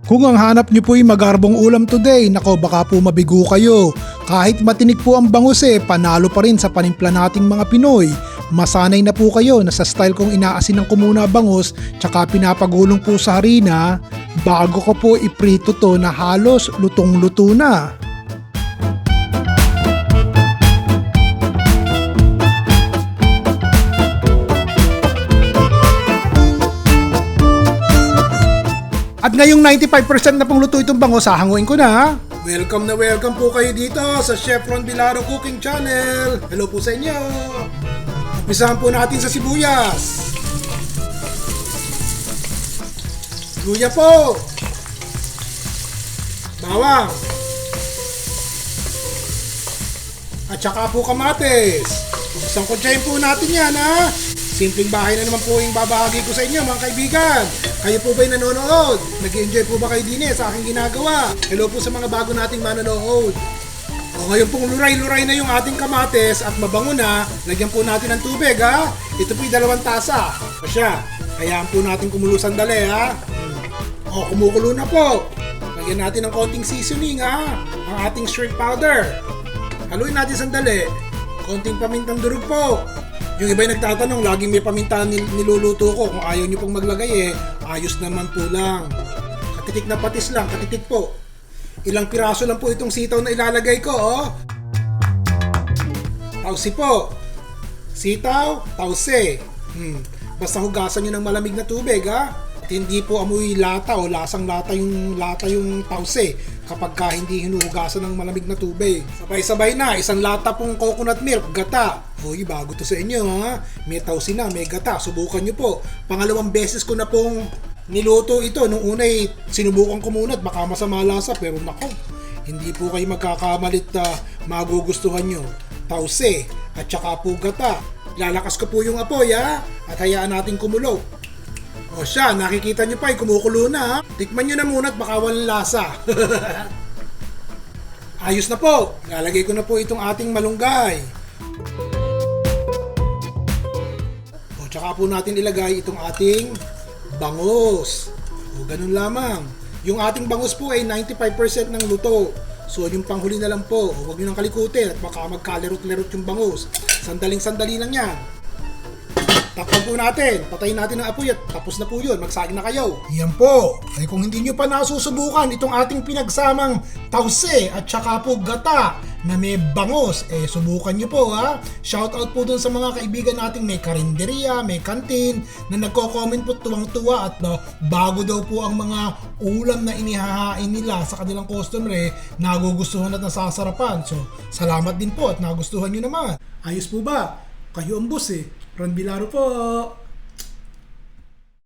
Kung ang hanap nyo po'y magarbong ulam today, nako baka po mabigo kayo. Kahit matinik po ang bangus panalo pa rin sa panimpla nating mga Pinoy. Masanay na po kayo na sa style kong inaasin ng kumuna bangus tsaka pinapagulong po sa harina bago ko po iprito to na halos lutong-luto na. At ngayong 95% na pong luto itong bangus, hahanguin ko na. Welcome na welcome po kayo dito sa Chef Ron Vilaro Cooking Channel. Hello po sa inyo. Umpisahan po natin sa sibuyas. Luya po. Bawang. At saka po kamatis. Isang kutsahin po natin yan ha. Simpleng bahay na naman po yung babahagi ko sa inyo mga kaibigan. Kayo po ba'y nanonood? Nag-enjoy po ba kayo din sa aking ginagawa? Hello po sa mga bago nating manonood. O ngayon pong luray-luray na yung ating kamatis at mabango na, lagyan po natin ng tubig ha. Ito po'y 2 tasa. Pasya, hayaan po natin kumulo sandali ha. O kumukulo na po. Lagyan natin ng konting seasoning ha. Ang ating shrimp powder. Haluin natin sandali. Konting pamintang durog po. Yung iba'y nagtatanong, laging may paminta niluluto ko. Kung ayaw nyo pong maglagay ayos naman po lang. Katitik na patis lang, katitik po. Ilang piraso lang po itong sitaw na ilalagay ko, Tausi po. Sitaw, tausi. Basta hugasan nyo ng malamig na tubig, At hindi po amoy lata o lasang lata yung tausi kapag ka hindi hinuhugasan ng malamig na tubig. Sabay-sabay na, 1 lata pong coconut milk, gata. Uy, bago to sa inyo May tausi na, may gata. Subukan nyo po. Pangalawang beses ko na pong niluto ito. Nung unay, sinubukan ko muna at baka masama lasa. Pero nako, hindi po kayo magkakamalit na magugustuhan nyo. Tausi at saka po gata. Lalakas ko po yung apoy at hayaan natin kumulo. O siya, nakikita nyo pa, kumukulo na Tikman nyo na muna at baka walang lasa. Ayos na po. Lalagay ko na po itong ating malunggay. O tsaka po natin ilagay itong ating bangus. O ganun lamang. Yung ating bangus po ay 95% ng luto. So yung panghuli na lang po. Huwag nyo nang kalikutin at baka magkalerot-lerot yung bangus. Sandaling-sandali lang yan. Takpan po natin, patayin natin ang apoy at tapos na po yun, magsaging na kayo. Yan po, ay kung hindi nyo pa nasusubukan itong ating pinagsamang tausi at saka po gata na may bangus, subukan nyo po Shoutout po dun sa mga kaibigan nating may karinderya, may kantin na nagko-comment po tuwang-tuwa at bago daw po ang mga ulam na inihahain nila sa kanilang customer nagugustuhan at nasasarapan. So, salamat din po at nagustuhan nyo naman. Ayos po ba? Kayo ang boss Ron Vilaro po.